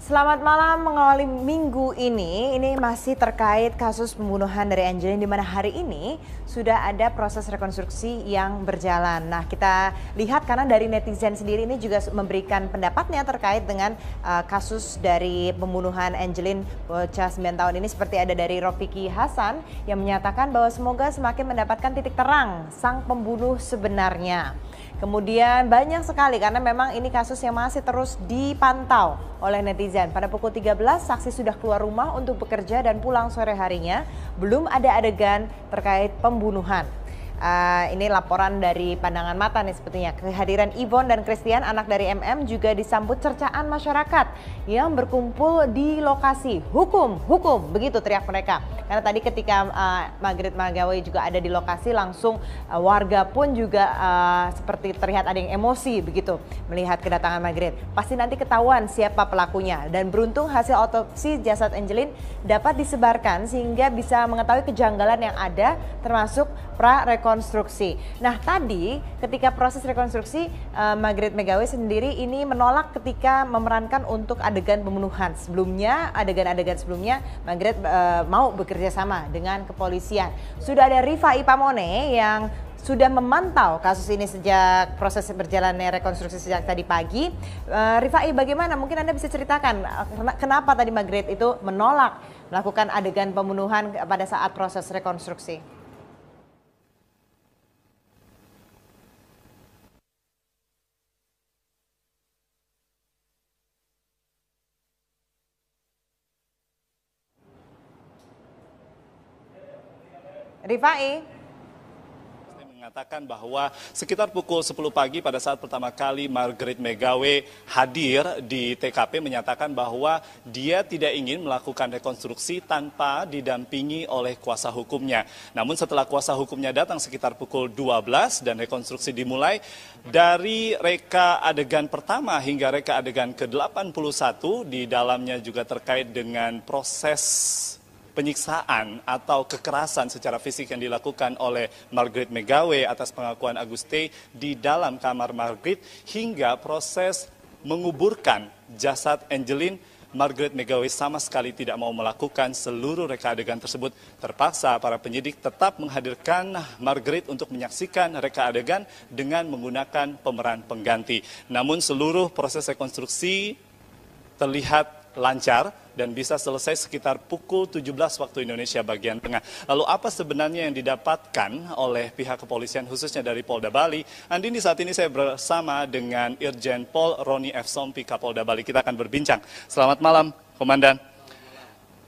Selamat malam, mengawali minggu ini masih terkait kasus pembunuhan dari Angelin, di mana hari ini sudah ada proses rekonstruksi yang berjalan. Nah, kita lihat karena dari netizen sendiri ini juga memberikan pendapatnya terkait dengan kasus dari pembunuhan Angelin bocah 9 tahun ini, seperti ada dari Rofiki Hasan yang menyatakan bahwa semoga semakin mendapatkan titik terang sang pembunuh sebenarnya. Kemudian banyak sekali karena memang ini kasus yang masih terus dipantau oleh netizen. Pada pukul 13 saksi sudah keluar rumah untuk bekerja dan pulang sore harinya. Belum ada adegan terkait pembunuhan. Ini laporan dari pandangan mata nih sepertinya. Kehadiran Yvonne dan Christian, anak dari MM, juga disambut cercaan masyarakat yang berkumpul di lokasi. Hukum, hukum, begitu teriak mereka. Karena tadi ketika Margaret Megawe juga ada di lokasi, langsung warga pun juga seperti terlihat ada yang emosi begitu melihat kedatangan Margaret. Pasti nanti ketahuan siapa pelakunya, dan beruntung hasil otopsi jasad Angelin dapat disebarkan sehingga bisa mengetahui kejanggalan yang ada, termasuk pra-rekonstruksi. Nah, tadi ketika proses rekonstruksi, Margaret Megawe sendiri ini menolak ketika memerankan untuk adegan pembunuhan. Sebelumnya, adegan-adegan sebelumnya Margaret mau bekerja sama dengan kepolisian. Sudah ada Rifai Pamone yang sudah memantau kasus ini sejak proses berjalannya rekonstruksi sejak tadi pagi. Rifai, bagaimana? Mungkin Anda bisa ceritakan kenapa tadi Margaret itu menolak melakukan adegan pembunuhan pada saat proses rekonstruksi? Rifai mengatakan bahwa sekitar pukul 10 pagi pada saat pertama kali Margaret Megawe hadir di TKP menyatakan bahwa dia tidak ingin melakukan rekonstruksi tanpa didampingi oleh kuasa hukumnya. Namun setelah kuasa hukumnya datang sekitar pukul 12 dan rekonstruksi dimulai, dari reka adegan pertama hingga reka adegan ke-81 di dalamnya juga terkait dengan proses penyiksaan atau kekerasan secara fisik yang dilakukan oleh Margaret Megawe atas pengakuan Aguste di dalam kamar Margaret, hingga proses menguburkan jasad Angelin. Margaret Megawe sama sekali tidak mau melakukan seluruh reka adegan tersebut. Terpaksa para penyidik tetap menghadirkan Margaret untuk menyaksikan reka adegan dengan menggunakan pemeran pengganti. Namun seluruh proses rekonstruksi terlihat lancar dan bisa selesai sekitar pukul 17 waktu Indonesia bagian tengah. Lalu apa sebenarnya yang didapatkan oleh pihak kepolisian khususnya dari Polda Bali? Andini, saat ini saya bersama dengan Irjen Pol Roni F. Sompi, Kapolda Bali. Kita akan berbincang. Selamat malam, Komandan.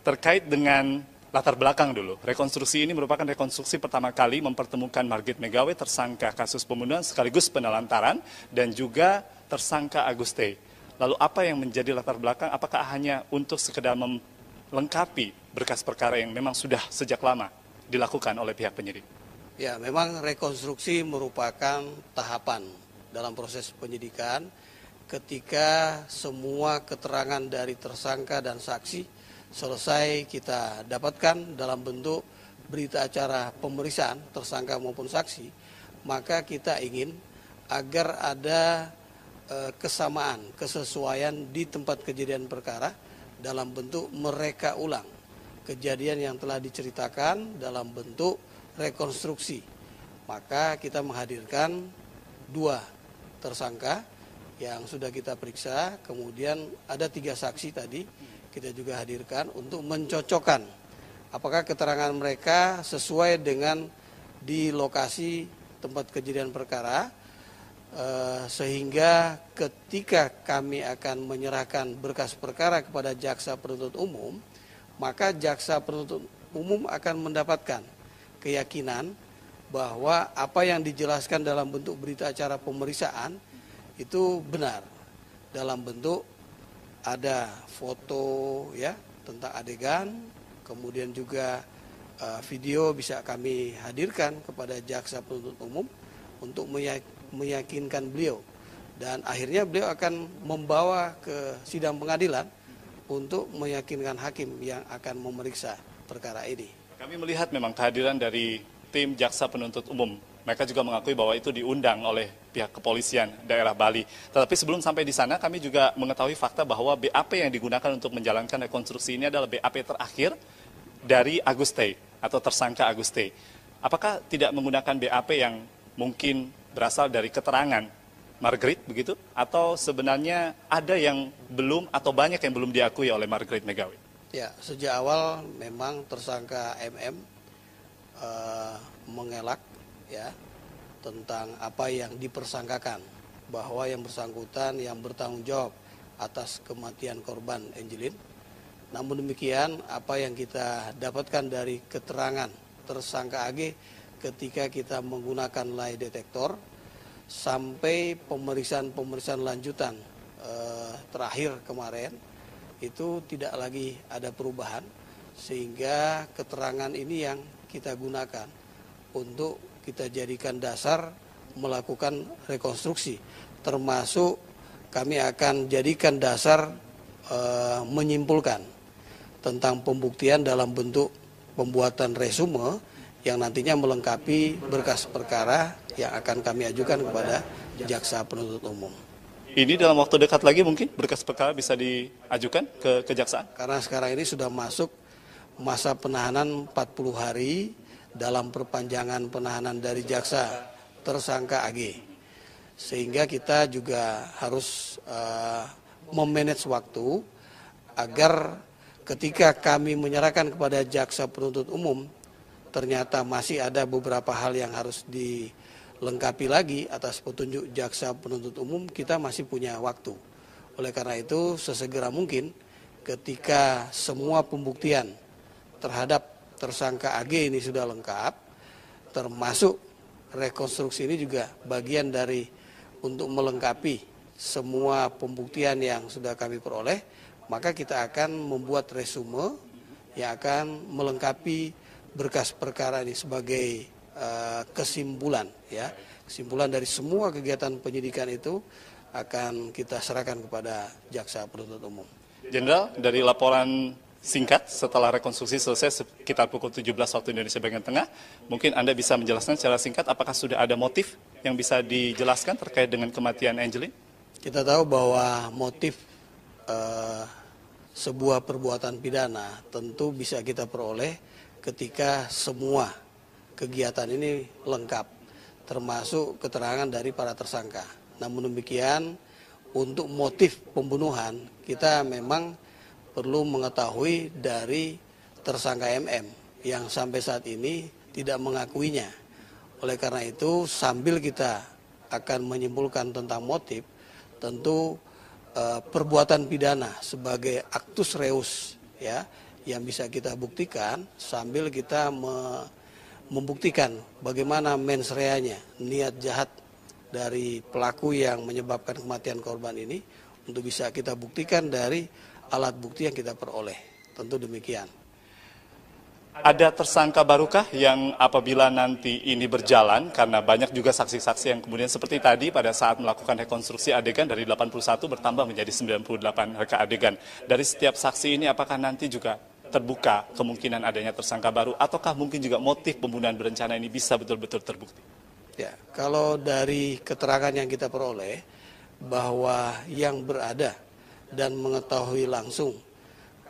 Terkait dengan latar belakang dulu, rekonstruksi ini merupakan rekonstruksi pertama kali mempertemukan Margaret Megawe, tersangka kasus pembunuhan sekaligus penelantaran, dan juga tersangka Aguste. Lalu apa yang menjadi latar belakang? Apakah hanya untuk sekedar melengkapi berkas perkara yang memang sudah sejak lama dilakukan oleh pihak penyidik? Ya, memang rekonstruksi merupakan tahapan dalam proses penyidikan ketika semua keterangan dari tersangka dan saksi selesai kita dapatkan dalam bentuk berita acara pemeriksaan tersangka maupun saksi, maka kita ingin agar ada kesamaan, kesesuaian di tempat kejadian perkara dalam bentuk mereka ulang kejadian yang telah diceritakan dalam bentuk rekonstruksi. Maka kita menghadirkan 2 tersangka yang sudah kita periksa, kemudian ada 3 saksi tadi kita juga hadirkan untuk mencocokkan apakah keterangan mereka sesuai dengan di lokasi tempat kejadian perkara. Sehingga ketika kami akan menyerahkan berkas perkara kepada jaksa penuntut umum, maka jaksa penuntut umum akan mendapatkan keyakinan bahwa apa yang dijelaskan dalam bentuk berita acara pemeriksaan itu benar, dalam bentuk ada foto ya tentang adegan, kemudian juga video bisa kami hadirkan kepada jaksa penuntut umum untuk meyakinkan beliau, dan akhirnya beliau akan membawa ke sidang pengadilan untuk meyakinkan hakim yang akan memeriksa perkara ini. Kami melihat memang kehadiran dari tim jaksa penuntut umum mereka juga mengakui bahwa itu diundang oleh pihak kepolisian daerah Bali. Tetapi sebelum sampai di sana, kami juga mengetahui fakta bahwa BAP yang digunakan untuk menjalankan rekonstruksi ini adalah BAP terakhir dari Aguste atau tersangka Aguste. Apakah tidak menggunakan BAP yang mungkin berasal dari keterangan Margaret begitu? Atau sebenarnya ada yang belum atau banyak yang belum diakui oleh Margaret Megawe? Ya, sejak awal memang tersangka MM mengelak ya tentang apa yang dipersangkakan, bahwa yang bersangkutan yang bertanggung jawab atas kematian korban Angelin. Namun demikian, apa yang kita dapatkan dari keterangan tersangka AG ketika kita menggunakan lie detektor sampai pemeriksaan lanjutan terakhir kemarin, itu tidak lagi ada perubahan, sehingga keterangan ini yang kita gunakan untuk kita jadikan dasar melakukan rekonstruksi, termasuk kami akan jadikan dasar menyimpulkan tentang pembuktian dalam bentuk pembuatan resume yang nantinya melengkapi berkas perkara yang akan kami ajukan kepada jaksa penuntut umum. Ini dalam waktu dekat lagi mungkin berkas perkara bisa diajukan ke kejaksaan? Karena sekarang ini sudah masuk masa penahanan 40 hari dalam perpanjangan penahanan dari jaksa tersangka AG. Sehingga kita juga harus memanage waktu agar ketika kami menyerahkan kepada jaksa penuntut umum, ternyata masih ada beberapa hal yang harus dilengkapi lagi atas petunjuk jaksa penuntut umum, kita masih punya waktu. Oleh karena itu, sesegera mungkin ketika semua pembuktian terhadap tersangka AG ini sudah lengkap, termasuk rekonstruksi ini juga bagian dari untuk melengkapi semua pembuktian yang sudah kami peroleh, maka kita akan membuat resume yang akan melengkapi berkas perkara ini sebagai kesimpulan, ya, kesimpulan dari semua kegiatan penyidikan itu akan kita serahkan kepada jaksa penuntut umum. Jenderal, dari laporan singkat setelah rekonstruksi selesai sekitar pukul 17 waktu Indonesia bagian tengah, mungkin Anda bisa menjelaskan secara singkat apakah sudah ada motif yang bisa dijelaskan terkait dengan kematian Angelin? Kita tahu bahwa motif sebuah perbuatan pidana tentu bisa kita peroleh ketika semua kegiatan ini lengkap, termasuk keterangan dari para tersangka. Namun demikian, untuk motif pembunuhan kita memang perlu mengetahui dari tersangka MM yang sampai saat ini tidak mengakuinya. Oleh karena itu, sambil kita akan menyimpulkan tentang motif, tentu perbuatan pidana sebagai actus reus, ya, yang bisa kita buktikan sambil kita membuktikan bagaimana mens reanya, niat jahat dari pelaku yang menyebabkan kematian korban ini, untuk bisa kita buktikan dari alat bukti yang kita peroleh. Tentu demikian. Ada tersangka barukah yang apabila nanti ini berjalan, karena banyak juga saksi-saksi yang kemudian seperti tadi pada saat melakukan rekonstruksi adegan dari 81 bertambah menjadi 98 reka adegan. Dari setiap saksi ini apakah nanti juga terbuka kemungkinan adanya tersangka baru, ataukah mungkin juga motif pembunuhan berencana ini bisa betul-betul terbukti? Ya, kalau dari keterangan yang kita peroleh bahwa yang berada dan mengetahui langsung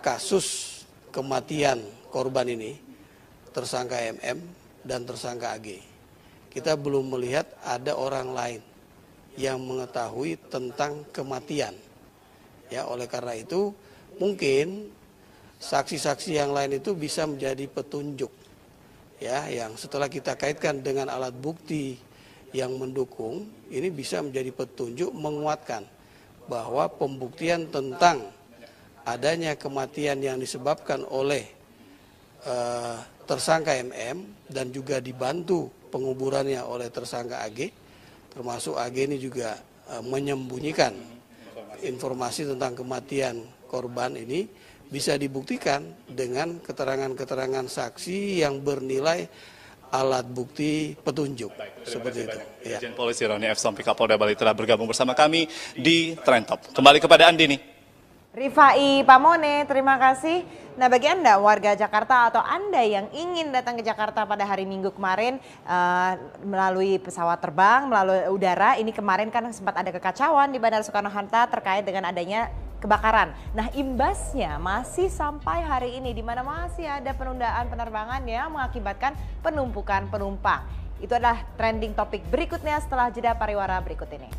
kasus kematian korban ini, tersangka MM dan tersangka AG. Kita belum melihat ada orang lain yang mengetahui tentang kematian. Ya, oleh karena itu mungkin saksi-saksi yang lain itu bisa menjadi petunjuk. Ya, yang setelah kita kaitkan dengan alat bukti yang mendukung, ini bisa menjadi petunjuk menguatkan bahwa pembuktian tentang adanya kematian yang disebabkan oleh tersangka MM dan juga dibantu penguburannya oleh tersangka AG, termasuk AG ini juga menyembunyikan informasi tentang kematian korban ini, bisa dibuktikan dengan keterangan-keterangan saksi yang bernilai alat bukti petunjuk. Seperti itu. Irjen Polisi Roni F. Sompi Kapolda Bali telah bergabung bersama kami di Trend Top. Kembali kepada Andi nih. Rifai Pamone, terima kasih. Nah, bagi Anda warga Jakarta atau Anda yang ingin datang ke Jakarta pada hari Minggu kemarin melalui pesawat terbang, melalui udara, ini kemarin kan sempat ada kekacauan di Bandara Soekarno-Hatta terkait dengan adanya kebakaran. Nah, imbasnya masih sampai hari ini di mana masih ada penundaan penerbangan yang mengakibatkan penumpukan penumpang. Itu adalah trending topik berikutnya setelah jeda pariwara berikut ini.